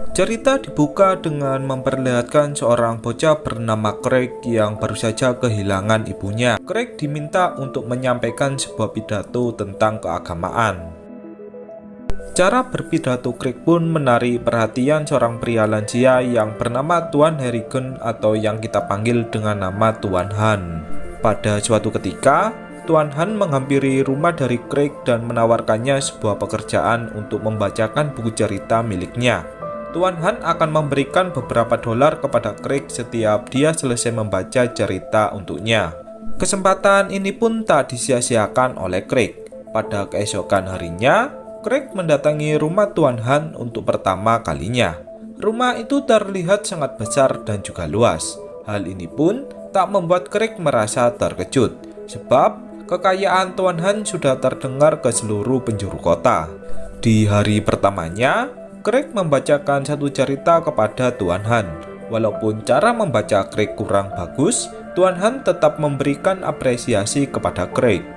Cerita dibuka dengan memperlihatkan seorang bocah bernama Craig yang baru saja kehilangan ibunya. Craig diminta untuk menyampaikan sebuah pidato tentang keagamaan. Cara berpidato Craig pun menarik perhatian seorang pria lansia yang bernama Tuan Harrigan atau yang kita panggil dengan nama Tuan Han. Pada suatu ketika, Tuan Han menghampiri rumah dari Craig dan menawarkannya sebuah pekerjaan untuk membacakan buku cerita miliknya. Tuan Han akan memberikan beberapa dolar kepada Craig setiap dia selesai membaca cerita untuknya. Kesempatan ini pun tak disia-siakan oleh Craig. Pada keesokan harinya, Craig mendatangi rumah Tuan Han untuk pertama kalinya. Rumah itu terlihat sangat besar dan juga luas. Hal ini pun tak membuat Craig merasa terkejut, sebab kekayaan Tuan Han sudah terdengar ke seluruh penjuru kota. Di hari pertamanya, Craig membacakan satu cerita kepada Tuan Han. Walaupun cara membaca Craig kurang bagus, Tuan Han tetap memberikan apresiasi kepada Craig.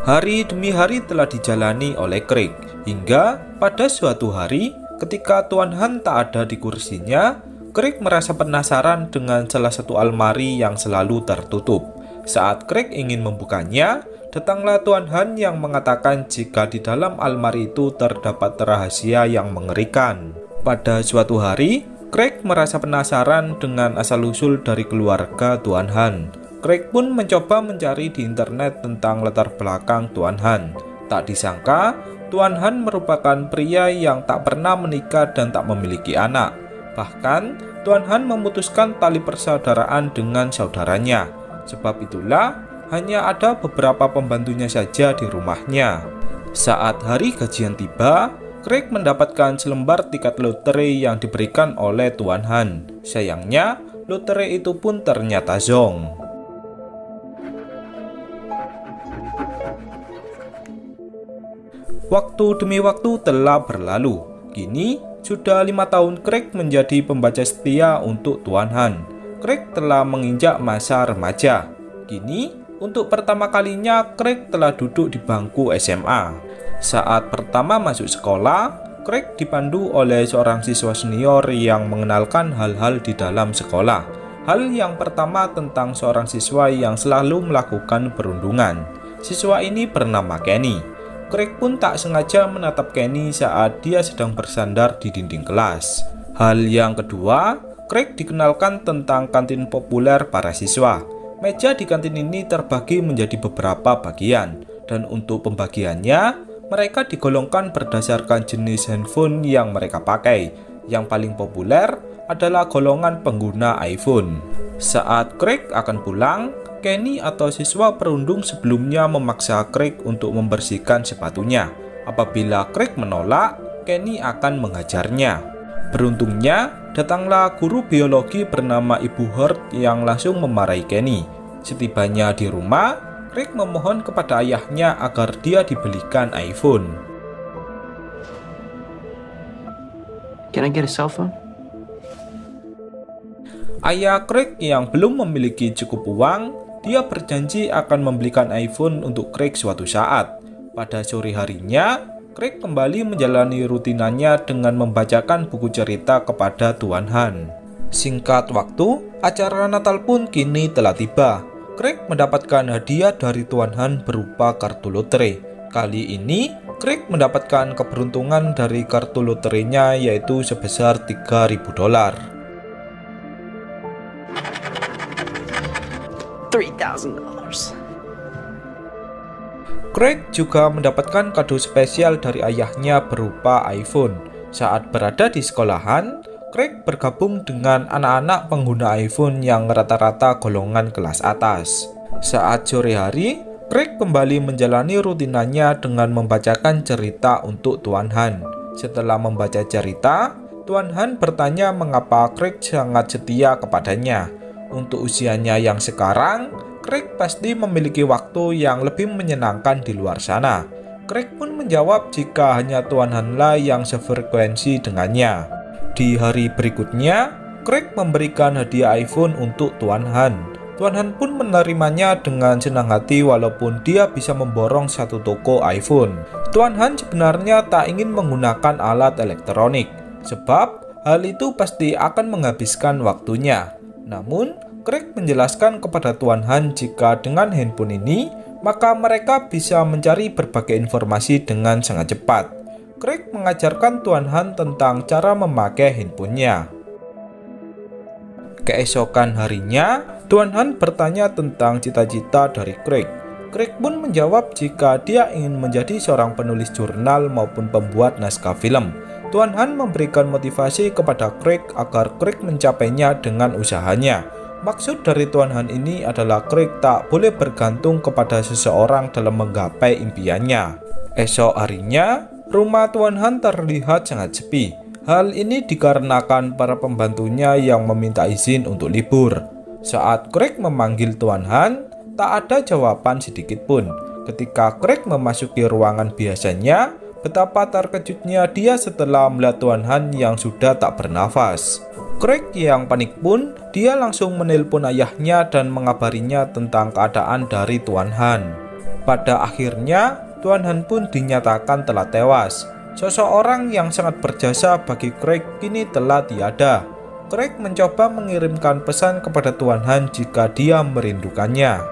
Hari demi hari telah dijalani oleh Craig, hingga pada suatu hari ketika Tuan Han tak ada di kursinya, Craig merasa penasaran dengan salah satu almari yang selalu tertutup. Saat Craig ingin membukanya, datanglah Tuan Han yang mengatakan jika di dalam almari itu terdapat rahasia yang mengerikan. Pada suatu hari, Craig merasa penasaran dengan asal-usul dari keluarga Tuan Han. Craig pun mencoba mencari di internet tentang latar belakang Tuan Han. Tak disangka, Tuan Han merupakan pria yang tak pernah menikah dan tak memiliki anak. Bahkan, Tuan Han memutuskan tali persaudaraan dengan saudaranya. Sebab itulah, hanya ada beberapa pembantunya saja di rumahnya. Saat hari gajian tiba, Craig mendapatkan selembar tiket lotre yang diberikan oleh Tuan Han. Sayangnya, lotre itu pun ternyata zonk. Waktu demi waktu telah berlalu. Kini, sudah 5 tahun Craig menjadi pembaca setia untuk Tuan Han. Craig telah menginjak masa remaja. Kini, untuk pertama kalinya Craig telah duduk di bangku SMA. Saat pertama masuk sekolah, Craig dipandu oleh seorang siswa senior yang mengenalkan hal-hal di dalam sekolah. Hal yang pertama tentang seorang siswa yang selalu melakukan perundungan. Siswa ini bernama Kenny. Craig pun tak sengaja menatap Kenny saat dia sedang bersandar di dinding kelas. Hal yang kedua, Craig dikenalkan tentang kantin populer para siswa. Meja di kantin ini terbagi menjadi beberapa bagian, dan untuk pembagiannya, mereka digolongkan berdasarkan jenis handphone yang mereka pakai. Yang paling populer adalah golongan pengguna iPhone. Saat Craig akan pulang, Kenny atau siswa perundung sebelumnya memaksa Craig untuk membersihkan sepatunya. Apabila Craig menolak, Kenny akan menghajarnya. Beruntungnya, datanglah guru biologi bernama Ibu Hurt yang langsung memarahi Kenny. Setibanya di rumah, Craig memohon kepada ayahnya agar dia dibelikan iPhone. Can I get a cell phone? Ayah Craig yang belum memiliki cukup uang, dia berjanji akan membelikan iPhone untuk Craig suatu saat. Pada sore harinya, Craig kembali menjalani rutinannya dengan membacakan buku cerita kepada Tuan Han. Singkat waktu, acara Natal pun kini telah tiba. Craig mendapatkan hadiah dari Tuan Han berupa kartu lotre. Kali ini, Craig mendapatkan keberuntungan dari kartu loterenya yaitu sebesar $3.000. $3,000. Craig juga mendapatkan kado spesial dari ayahnya berupa iPhone. Saat berada di sekolahan, Craig bergabung dengan anak-anak pengguna iPhone yang rata-rata golongan kelas atas. Saat sore hari, Craig kembali menjalani rutinannya dengan membacakan cerita untuk Tuan Han. Setelah membaca cerita, Tuan Han bertanya mengapa Craig sangat setia kepadanya. Untuk usianya yang sekarang, Craig pasti memiliki waktu yang lebih menyenangkan di luar sana. Craig pun menjawab jika hanya Tuan Han lah yang sefrekuensi dengannya. Di hari berikutnya, Craig memberikan hadiah iPhone untuk Tuan Han. Tuan Han pun menerimanya dengan senang hati walaupun dia bisa memborong satu toko iPhone. Tuan Han sebenarnya tak ingin menggunakan alat elektronik, sebab hal itu pasti akan menghabiskan waktunya. Namun, Craig menjelaskan kepada Tuan Han jika dengan handphone ini, maka mereka bisa mencari berbagai informasi dengan sangat cepat. Craig mengajarkan Tuan Han tentang cara memakai handphonenya. Keesokan harinya, Tuan Han bertanya tentang cita-cita dari Craig. Craig pun menjawab jika dia ingin menjadi seorang penulis jurnal maupun pembuat naskah film. Tuan Han memberikan motivasi kepada Craig agar Craig mencapainya dengan usahanya. Maksud dari Tuan Han ini adalah Craig tak boleh bergantung kepada seseorang dalam menggapai impiannya. Esok harinya, rumah Tuan Han terlihat sangat sepi. Hal ini dikarenakan para pembantunya yang meminta izin untuk libur. Saat Craig memanggil Tuan Han, tak ada jawaban sedikit pun. Ketika Craig memasuki ruangan biasanya, betapa terkejutnya dia setelah melihat Tuan Han yang sudah tak bernafas. Craig yang panik pun, dia langsung menelpon ayahnya dan mengabarinya tentang keadaan dari Tuan Han. Pada akhirnya, Tuan Han pun dinyatakan telah tewas. Seseorang yang sangat berjasa bagi Craig kini telah tiada. Craig mencoba mengirimkan pesan kepada Tuan Han jika dia merindukannya.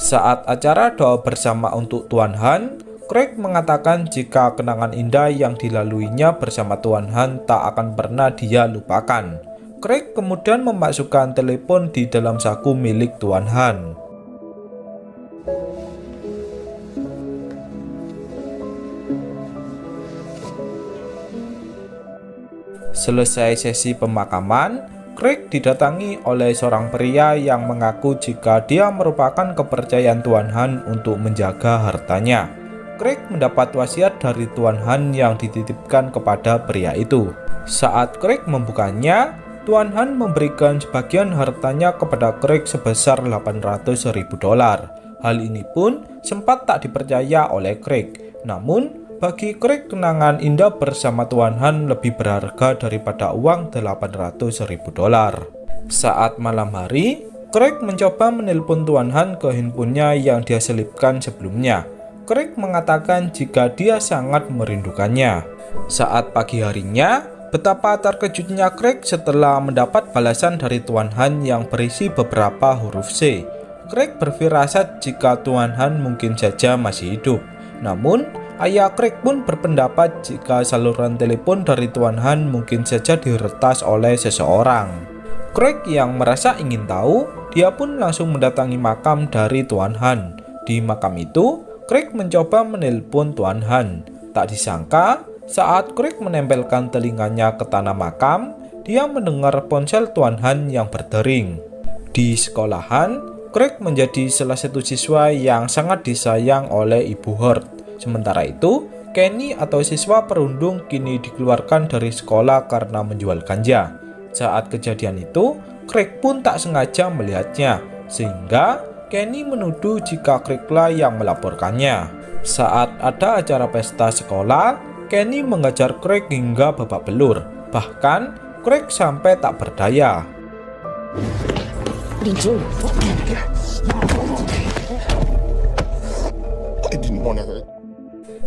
Saat acara doa bersama untuk Tuan Han, Craig mengatakan jika kenangan indah yang dilaluinya bersama Tuan Han tak akan pernah dia lupakan. Craig kemudian memasukkan telepon di dalam saku milik Tuan Han. Selesai sesi pemakaman, Craig didatangi oleh seorang pria yang mengaku jika dia merupakan kepercayaan Tuan Han untuk menjaga hartanya. Craig mendapat wasiat dari Tuan Han yang dititipkan kepada pria itu. Saat Craig membukanya, Tuan Han memberikan sebagian hartanya kepada Craig sebesar $800.000. Hal ini pun sempat tak dipercaya oleh Craig. Namun, bagi Craig, kenangan indah bersama Tuan Han lebih berharga daripada uang $800.000. Saat malam hari, Craig mencoba menelpon Tuan Han ke handphonenya yang dia selipkan sebelumnya. Craig mengatakan jika dia sangat merindukannya. Saat pagi harinya, betapa terkejutnya Craig setelah mendapat balasan dari Tuan Han yang berisi beberapa huruf C. Craig berfirasat jika Tuan Han mungkin saja masih hidup. Namun, ayah Craig pun berpendapat jika saluran telepon dari Tuan Han mungkin saja diretas oleh seseorang. Craig yang merasa ingin tahu, dia pun langsung mendatangi makam dari Tuan Han. Di makam itu, Craig mencoba menelpon Tuan Han. Tak disangka, saat Craig menempelkan telinganya ke tanah makam, dia mendengar ponsel Tuan Han yang berdering. Di sekolahan, Craig menjadi salah satu siswa yang sangat disayang oleh Ibu Hurt. Sementara itu, Kenny atau siswa perundung kini dikeluarkan dari sekolah karena menjual ganja. Saat kejadian itu, Craig pun tak sengaja melihatnya, sehingga Kenny menuduh jika Craiglah yang melaporkannya. Saat ada acara pesta sekolah, Kenny mengajar Craig hingga babak belur. Bahkan, Craig sampai tak berdaya.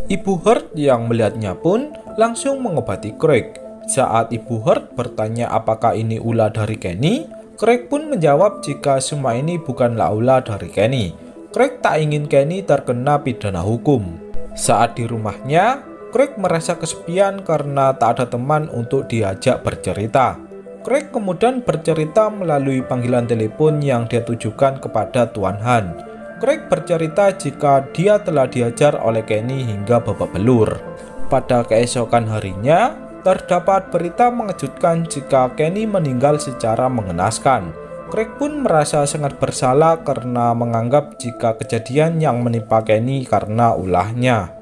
Ibu Hurt yang melihatnya pun langsung mengobati Craig. Saat Ibu Hurt bertanya apakah ini ulah dari Kenny, Craig pun menjawab jika semua ini bukanlah ulah dari Kenny. Craig tak ingin Kenny terkena pidana hukum. Saat di rumahnya, Craig merasa kesepian karena tak ada teman untuk diajak bercerita. Craig kemudian bercerita melalui panggilan telepon yang dia tujukan kepada Tuan Han. Craig bercerita jika dia telah diajar oleh Kenny hingga babak belur. Pada keesokan harinya, terdapat berita mengejutkan jika Kenny meninggal secara mengenaskan. Craig pun merasa sangat bersalah karena menganggap jika kejadian yang menimpa Kenny karena ulahnya.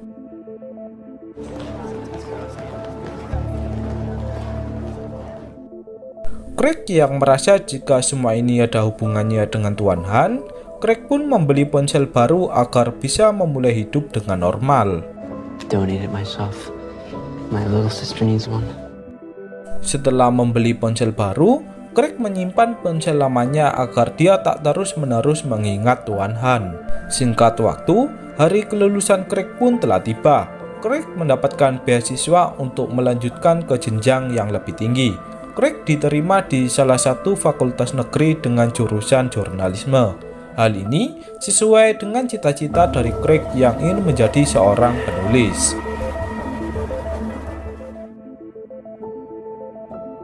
Craig yang merasa jika semua ini ada hubungannya dengan Tuan Han, Craig pun membeli ponsel baru agar bisa memulai hidup dengan normal. Donate it myself. My little sister needs one. Setelah membeli ponsel baru, Craig menyimpan ponsel lamanya agar dia tak terus-menerus mengingat Tuan Han. Singkat waktu, hari kelulusan Craig pun telah tiba. Craig mendapatkan beasiswa untuk melanjutkan ke jenjang yang lebih tinggi. Craig diterima di salah satu fakultas negeri dengan jurusan jurnalisme. Hal ini sesuai dengan cita-cita dari Craig yang ingin menjadi seorang penulis.